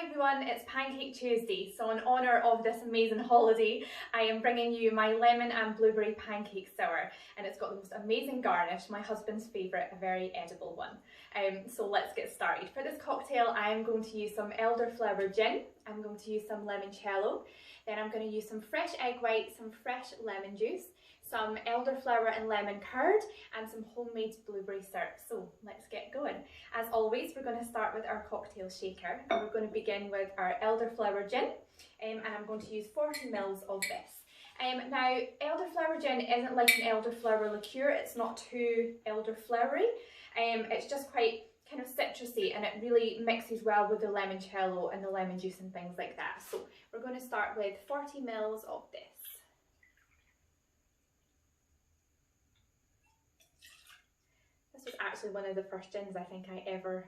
Hi everyone, it's Pancake Tuesday, so in honour of this amazing holiday, I am bringing you my lemon and blueberry pancake sour, and it's got the most amazing garnish, my husband's favourite, a very edible one. So let's get started. For this cocktail, I am going to use some Elderflower Gin, I'm going to use some Limoncello, then I'm going to use some fresh egg white, some fresh lemon juice, some Elderflower and Lemon Curd, and some homemade blueberry syrup. So let's get going. As always, we're going to start with our cocktail shaker, and we're going to begin with our Elderflower Gin, and I'm going to use 40 ml of this. Now, Elderflower Gin isn't like an elderflower liqueur, it's not too elderflowery, it's just quite kind of citrusy, and it really mixes well with the limoncello and the lemon juice and things like that. So we're going to start with 40 ml of this. This was actually one of the first gins I think I ever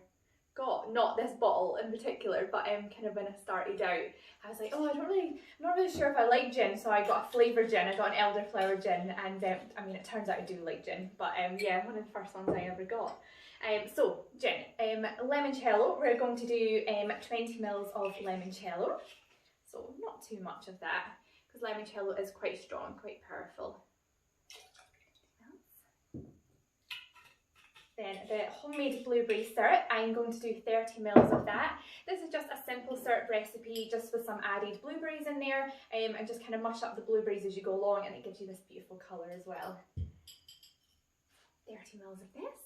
got. Not this bottle in particular, but kind of when I started out, I was like, oh, I'm not really sure if I like gin, so I got a flavoured gin. I got an Elderflower Gin, and I mean, it turns out I do like gin, but yeah, one of the first ones I ever got. So gin, limoncello. We're going to do 20 ml of limoncello, so not too much of that, because limoncello is quite strong, quite powerful. Then the homemade blueberry syrup, I'm going to do 30 ml of that. This is just a simple syrup recipe, just with some added blueberries in there, and just kind of mush up the blueberries as you go along, and it gives you this beautiful colour as well. 30 ml of this.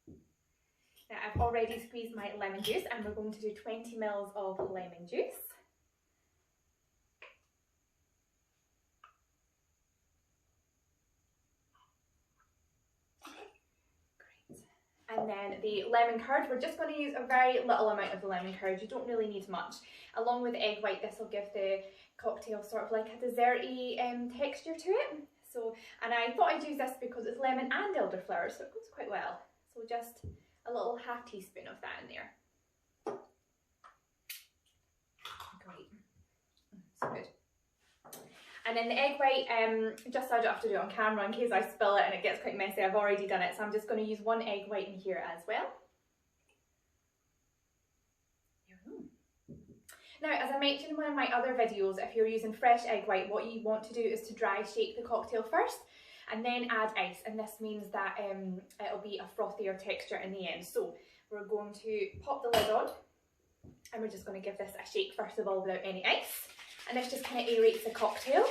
Perfect. Now I've already squeezed my lemon juice, and we're going to do 20 ml of lemon juice. And then the lemon curd, we're just going to use a very little amount of the lemon curd, you don't really need much. Along with the egg white, this will give the cocktail sort of like a desserty texture to it. So, and I thought I'd use this because it's lemon and elderflower, so it goes quite well. So just a little half teaspoon of that in there. Great, so good. And then the egg white, just so I don't have to do it on camera in case I spill it and it gets quite messy, I've already done it, so I'm just going to use one egg white in here as well. Now, as I mentioned in one of my other videos, if you're using fresh egg white, what you want to do is to dry shake the cocktail first and then add ice, and this means that it'll be a frothier texture in the end. So we're going to pop the lid on, and we're just going to give this a shake first of all without any ice. And this just kind of aerates the cocktail.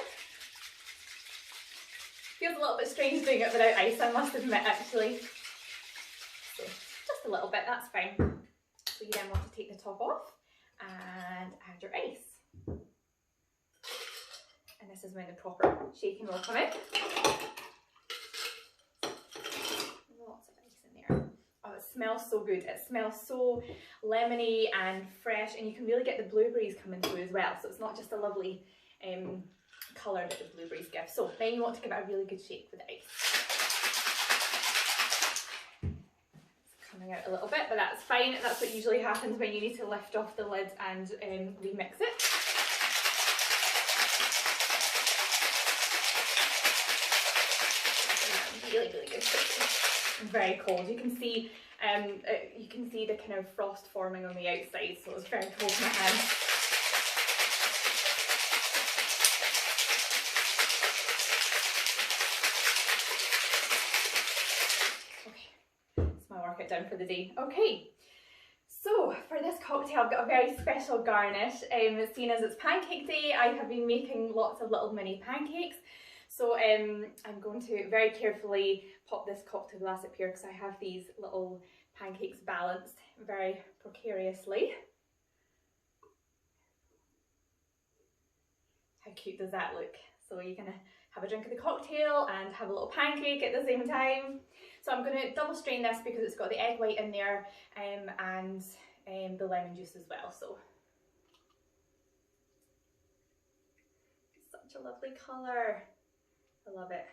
Feels a little bit strange doing it without ice, I must admit, actually. So just a little bit, that's fine. So you then want to take the top off and add your ice. And this is when the proper shaking will come in. Lots of ice in there. Oh, it smells so good. It smells so lemony and fresh, and you can really get the blueberries coming through as well. So it's not just a lovely colour that the blueberries give. So then you want to give it a really good shake with the ice. It's coming out a little bit, but that's fine. That's what usually happens when you need to lift off the lid and remix it. Really, really good. Very cold. You can see the kind of frost forming on the outside, so it's very cold in my hands. Okay, that's my workout done for the day. Okay, so for this cocktail I've got a very special garnish. Seeing as it's Pancake Day, I have been making lots of little mini pancakes. So I'm going to very carefully pop this cocktail glass up here because I have these little pancakes balanced very precariously. How cute does that look? So you're going to have a drink of the cocktail and have a little pancake at the same time. So I'm going to double strain this because it's got the egg white in there and the lemon juice as well. So such a lovely colour. I love it.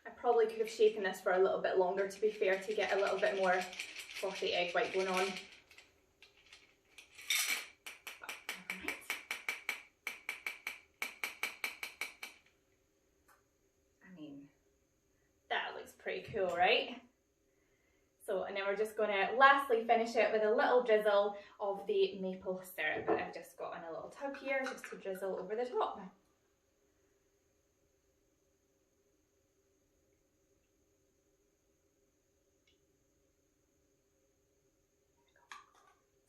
I probably could have shaken this for a little bit longer, to be fair, to get a little bit more frothy egg white going on. pretty cool, right? So, and then we're just going to lastly finish it with a little drizzle of the maple syrup that I've just got in a little tub here, just to drizzle over the top.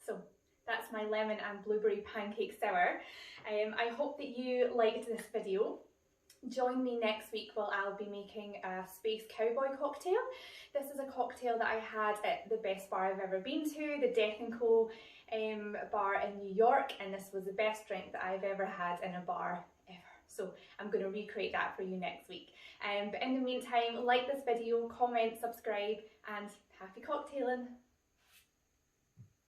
So that's my lemon and blueberry pancake sour. I hope that you liked this video. Join me next week while I'll be making a space cowboy cocktail. This is a cocktail that I had at the best bar I've ever been to, the Death & Co bar in New York, and this was the best drink that I've ever had in a bar ever. So I'm going to recreate that for you next week. But in the meantime, like this video, comment, subscribe, and happy cocktailing!